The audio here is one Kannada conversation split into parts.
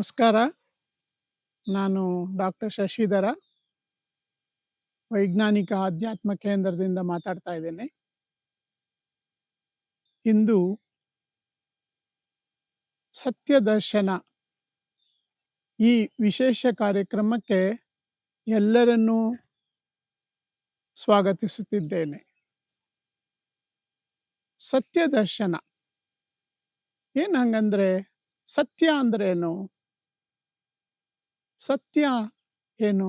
ನಮಸ್ಕಾರ. ನಾನು ಡಾಕ್ಟರ್ ಶಶಿಧರ, ವೈಜ್ಞಾನಿಕ ಆಧ್ಯಾತ್ಮ ಕೇಂದ್ರದಿಂದ ಮಾತಾಡ್ತಾ ಇದ್ದೇನೆ. ಇಂದು ಸತ್ಯ ದರ್ಶನ ಈ ವಿಶೇಷ ಕಾರ್ಯಕ್ರಮಕ್ಕೆ ಎಲ್ಲರನ್ನೂ ಸ್ವಾಗತಿಸುತ್ತಿದ್ದೇನೆ. ಸತ್ಯ ದರ್ಶನ ಏನು ಹಂಗಂದ್ರೆ, ಸತ್ಯ ಅಂದ್ರೆ ಏನು? ಸತ್ಯ ಏನು?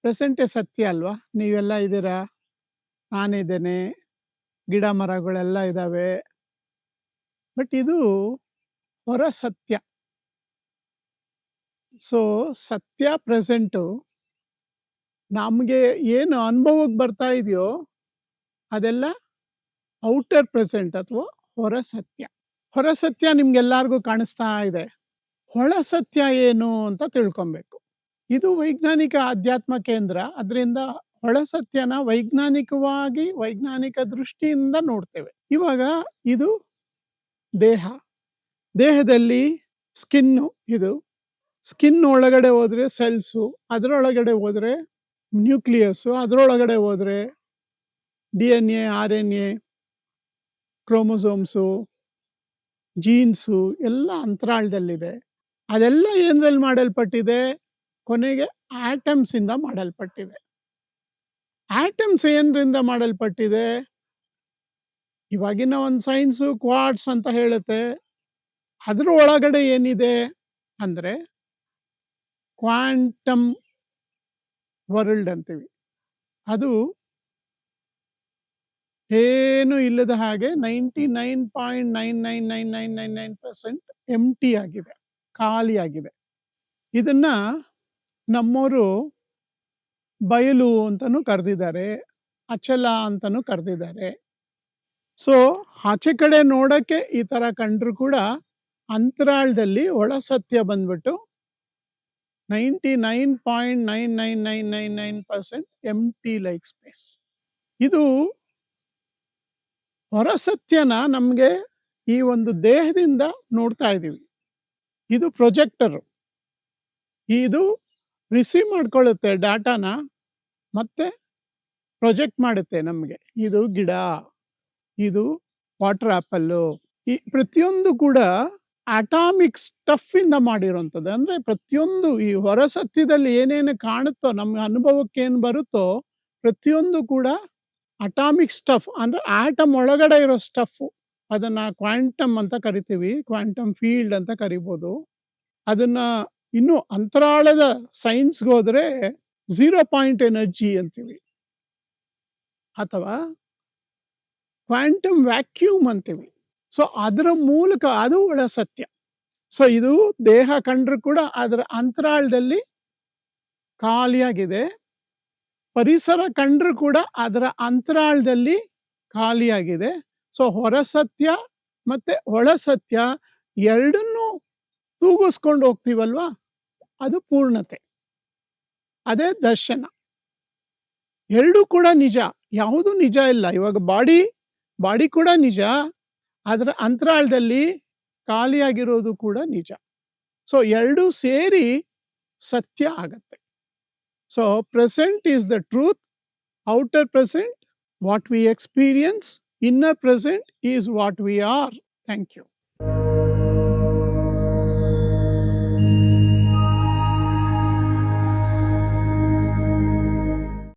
ಪ್ರೆಸೆಂಟೇ ಸತ್ಯ ಅಲ್ವಾ? ನೀವೆಲ್ಲ ಇದ್ದೀರಾ, ನಾನಿದ್ದೇನೆ, ಗಿಡ ಮರಗಳೆಲ್ಲ ಇದ್ದಾವೆ. ಬಟ್ ಇದು ಹೊರ ಸತ್ಯ. ಸೊ ಸತ್ಯ ಪ್ರೆಸೆಂಟು ನಮಗೆ ಏನು ಅನುಭವಕ್ಕೆ ಬರ್ತಾ ಇದೆಯೋ ಅದೆಲ್ಲ ಔಟರ್ ಪ್ರೆಸೆಂಟ್ ಅಥವಾ ಹೊರ ಸತ್ಯ. ಹೊರ ಸತ್ಯ ನಿಮ್ಗೆಲ್ಲರಿಗೂ ಕಾಣಿಸ್ತಾ ಇದೆ. ಒಳ ಸತ್ಯ ಏನು ಅಂತ ತಿಳ್ಕೊಬೇಕು. ಇದು ವೈಜ್ಞಾನಿಕ ಆಧ್ಯಾತ್ಮ ಕೇಂದ್ರ, ಅದರಿಂದ ಒಳ ಸತ್ಯನ ವೈಜ್ಞಾನಿಕವಾಗಿ ವೈಜ್ಞಾನಿಕ ದೃಷ್ಟಿಯಿಂದ ನೋಡ್ತೇವೆ. ಇವಾಗ ಇದು ದೇಹದಲ್ಲಿ ಸ್ಕಿನ್ನು. ಇದು ಸ್ಕಿನ್ ಒಳಗಡೆ ಹೋದ್ರೆ ಸೆಲ್ಸು, ಅದರೊಳಗಡೆ ಹೋದ್ರೆ ನ್ಯೂಕ್ಲಿಯಸ್ಸು, ಅದರೊಳಗಡೆ ಹೋದ್ರೆ DNA, RNA, ಕ್ರೋಮೋಸೋಮ್ಸು, ಜೀನ್ಸು ಎಲ್ಲ ಅಂತರಾಳದಲ್ಲಿದೆ. ಅದೆಲ್ಲ ಏನರಲ್ಲಿ ಮಾಡಲ್ಪಟ್ಟಿದೆ? ಕೊನೆಗೆ ಆಟಮ್ಸ್ ಇಂದ ಮಾಡಲ್ಪಟ್ಟಿದೆ. ಆಟಮ್ಸ್ ಏನರಿಂದ ಮಾಡಲ್ಪಟ್ಟಿದೆ? ಇವಾಗಿನ ಒಂದು ಸೈನ್ಸು ಕ್ವಾರ್ಟ್ಸ್ ಅಂತ ಹೇಳುತ್ತೆ. ಅದ್ರ ಒಳಗಡೆ ಏನಿದೆ ಅಂದ್ರೆ ಕ್ವಾಂಟಮ್ ವರ್ಲ್ಡ್ ಅಂತೀವಿ. ಅದು ಏನು ಇಲ್ಲದ ಹಾಗೆ 99.99999% ಎಂಟಿ ಆಗಿದೆ, ಖಾಲಿಯಾಗಿದೆ. ಇದನ್ನ ನಮ್ಮವರು ಬಯಲು ಅಂತಲೂ ಕರೆದಿದ್ದಾರೆ, ಅಚಲ ಅಂತಲೂ ಕರೆದಿದ್ದಾರೆ. ಸೊ ಆಚೆ ಕಡೆ ನೋಡಕ್ಕೆ ಈ ಥರ ಕಂಡ್ರು ಕೂಡ ಅಂತರಾಳದಲ್ಲಿ ಒಳ ಸತ್ಯ ಬಂದ್ಬಿಟ್ಟು 99.99999% ಎಂಟಿ ಲೈಕ್ ಸ್ಪೇಸ್. ಇದು ಹೊರ ಸತ್ಯನ ನಮಗೆ ಈ ಒಂದು ದೇಹದಿಂದ ನೋಡ್ತಾ ಇದ್ದೀವಿ. ಇದು ಪ್ರೊಜೆಕ್ಟರು. ಇದು ರಿಸೀವ್ ಮಾಡ್ಕೊಳ್ಳುತ್ತೆ ಡಾಟಾನ, ಮತ್ತೆ ಪ್ರೊಜೆಕ್ಟ್ ಮಾಡುತ್ತೆ ನಮಗೆ. ಇದು ಗಿಡ, ಇದು ವಾಟರ್ ಆಪಲ್ಲು. ಈ ಪ್ರತಿಯೊಂದು ಕೂಡ ಅಟಾಮಿಕ್ ಸ್ಟಫ್ ಇಂದ ಮಾಡಿರೋಂಥದ್ದು. ಅಂದ್ರೆ ಪ್ರತಿಯೊಂದು ಈ ಹೊರ ಸತ್ಯದಲ್ಲಿ ಏನೇನು ಕಾಣುತ್ತೋ, ನಮ್ಮ ಅನುಭವಕ್ಕೆ ಏನು ಬರುತ್ತೋ ಪ್ರತಿಯೊಂದು ಕೂಡ ಅಟಾಮಿಕ್ ಸ್ಟಫ್, ಅಂದ್ರೆ ಆಟಮ್ ಒಳಗಡೆ ಇರೋ ಸ್ಟಫ್. ಅದನ್ನ ಕ್ವಾಂಟಮ್ ಅಂತ ಕರಿತೀವಿ, ಕ್ವಾಂಟಮ್ ಫೀಲ್ಡ್ ಅಂತ ಕರಿಬೋದು. ಅದನ್ನ ಇನ್ನು ಅಂತರಾಳದ ಸೈನ್ಸ್ಗೆ ಹೋದ್ರೆ 0 ಪಾಯಿಂಟ್ ಎನರ್ಜಿ ಅಂತೀವಿ, ಅಥವಾ ಕ್ವಾಂಟಮ್ ವ್ಯಾಕ್ಯೂಮ್ ಅಂತೀವಿ. ಸೊ ಅದರ ಮೂಲಕ ಅದು ಒಳ ಸತ್ಯ. ಸೊ ಇದು ದೇಹ ಕಂಡ್ರು ಕೂಡ ಅದರ ಅಂತರಾಳದಲ್ಲಿ ಖಾಲಿಯಾಗಿದೆ. ಪರಿಸರ ಕಂಡ್ರು ಕೂಡ ಅದರ ಅಂತರಾಳದಲ್ಲಿ ಖಾಲಿಯಾಗಿದೆ. ಸೊ ಹೊರ ಸತ್ಯ ಮತ್ತೆ ಒಳ ಸತ್ಯ ಎರಡನ್ನೂ ತೂಗಿಸ್ಕೊಂಡು ಹೋಗ್ತೀವಲ್ವಾ, ಅದು ಪೂರ್ಣತೆ, ಅದೇ ದರ್ಶನ. ಎರಡೂ ಕೂಡ ನಿಜ, ಯಾವುದು ನಿಜ ಇಲ್ಲ. ಇವಾಗ ಬಾಡಿ ಕೂಡ ನಿಜ, ಅದರ ಅಂತರಾಳದಲ್ಲಿ ಖಾಲಿಯಾಗಿರೋದು ಕೂಡ ನಿಜ. ಸೊ ಎರಡೂ ಸೇರಿ ಸತ್ಯ ಆಗತ್ತೆ. So present is the truth, outer present what we experience, inner present is what we are. Thank you.